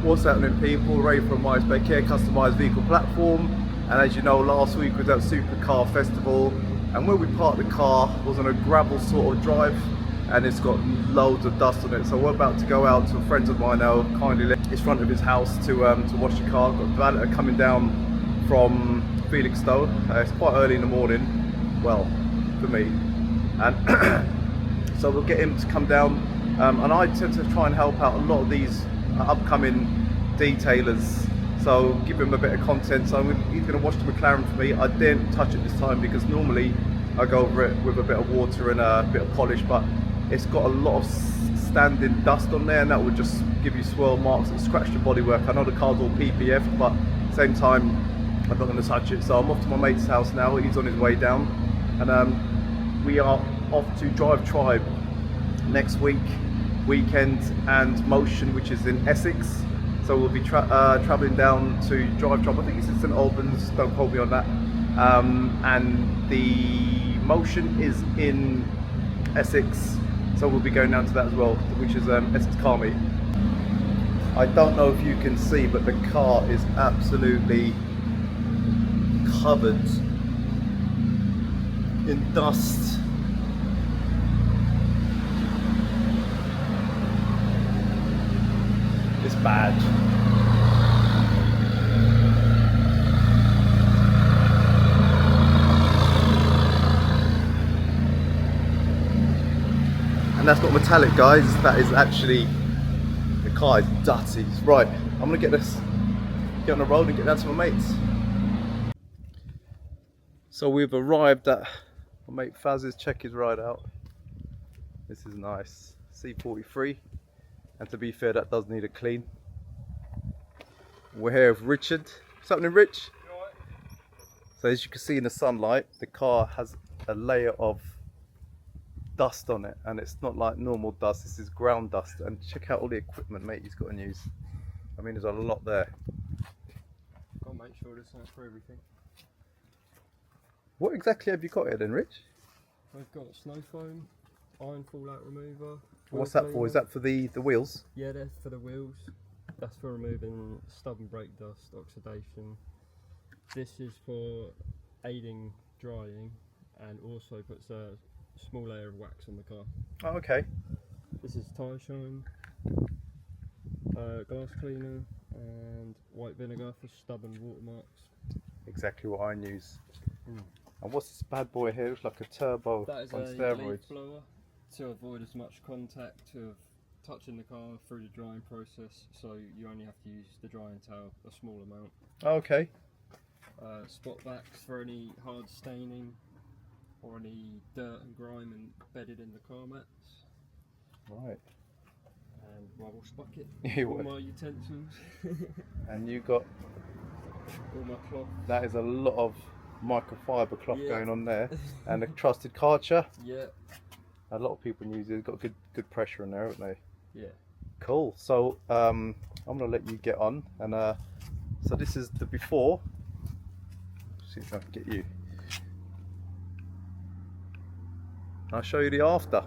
What's happening, people? Ray from Myspec here, customised vehicle platform. And as you know, last week was at Supercar Festival, and where we parked the car was on a gravel sort of drive, and it's got loads of dust on it. So we're about to go out to a friend of mine now, kindly left in front of his house to wash the car. Got valet coming down from Felixstowe. It's quite early in the morning, well, for me, and so we'll get him to come down. And I tend to try and help out a lot of these upcoming detailers, so give him a bit of content. So he's going to wash the McLaren for me. I didn't touch it this time because normally I go over it with a bit of water and a bit of polish, but it's got a lot of standing dust on there, and that would just give you swirl marks and scratch the bodywork. I know the car's all PPF, but at the same time I'm not going to touch it. So I'm off to my mate's house now. He's on his way down, and we are off to Drive Tribe next weekend and Motion, which is in Essex. So we'll be travelling down to Drive Tribe. I think it's in St Albans, don't quote me on that. And the Motion is in Essex, so we'll be going down to that as well, which is Essex Car Meet. I don't know if you can see, but the car is absolutely covered in dust. It's bad. And that's not metallic, guys. That is actually, the car is dirty. Right, I'm gonna get on the road and get down to my mates. So we've arrived at my mate Faz's. Check his ride out. This is nice. C43. And to be fair, that does need a clean. We're here with Richard. What's happening, Rich? You alright? So as you can see in the sunlight, the car has a layer of dust on it, and it's not like normal dust, this is ground dust. And check out all the equipment, mate, he's got to use. I mean, there's a lot there. Gotta make sure there's something for everything. What exactly have you got here then, Rich? I've got snow foam, iron fallout remover. What's that for? Is that for the wheels? Yeah, that's for the wheels. That's for removing stubborn brake dust, oxidation. This is for aiding drying, and also puts a small layer of wax on the car. Oh, okay. This is tyre shine, glass cleaner, and white vinegar for stubborn watermarks. Exactly what I use. And what's this bad boy here? Looks like a turbo That is on a steroids. leaf blower to avoid as much contact of touching the car through the drying process, so you only have to use the drying towel a small amount. Okay. Spot backs for any hard staining or any dirt and grime embedded in the car mats. Right. And wash bucket, You all would. my utensils, And you got, all my cloth. that is a lot of microfiber cloth Yeah. going on there, and a trusted karcher. Yeah, A lot of people use it. It's got good pressure in there, haven't they? yeah. Cool. So I'm gonna let you get on, and so this is the before. See if I can get you. I'll show you the after.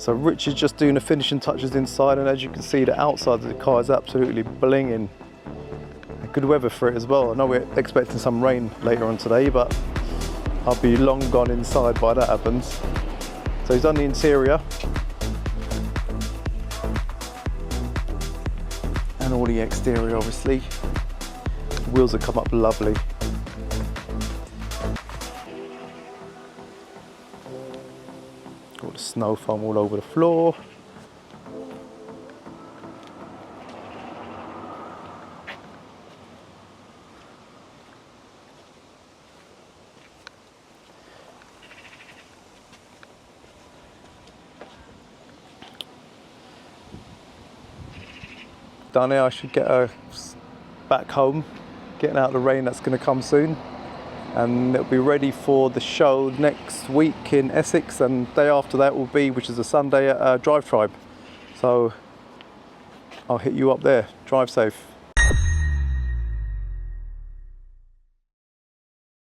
So Rich is just doing the finishing touches inside, and as you can see, the outside of the car is absolutely blinging. Good weather for it as well. I know we're expecting some rain later on today, but I'll be long gone inside by that happens. So he's done the interior and all the exterior, obviously. The wheels have come up lovely. Got the snow foam all over the floor. Down here I should get her back home, getting out of the rain that's going to come soon, and it'll be ready for the show next week in Essex, and day after that will be, which is a Sunday, at Drive Tribe. So I'll hit you up there. Drive safe.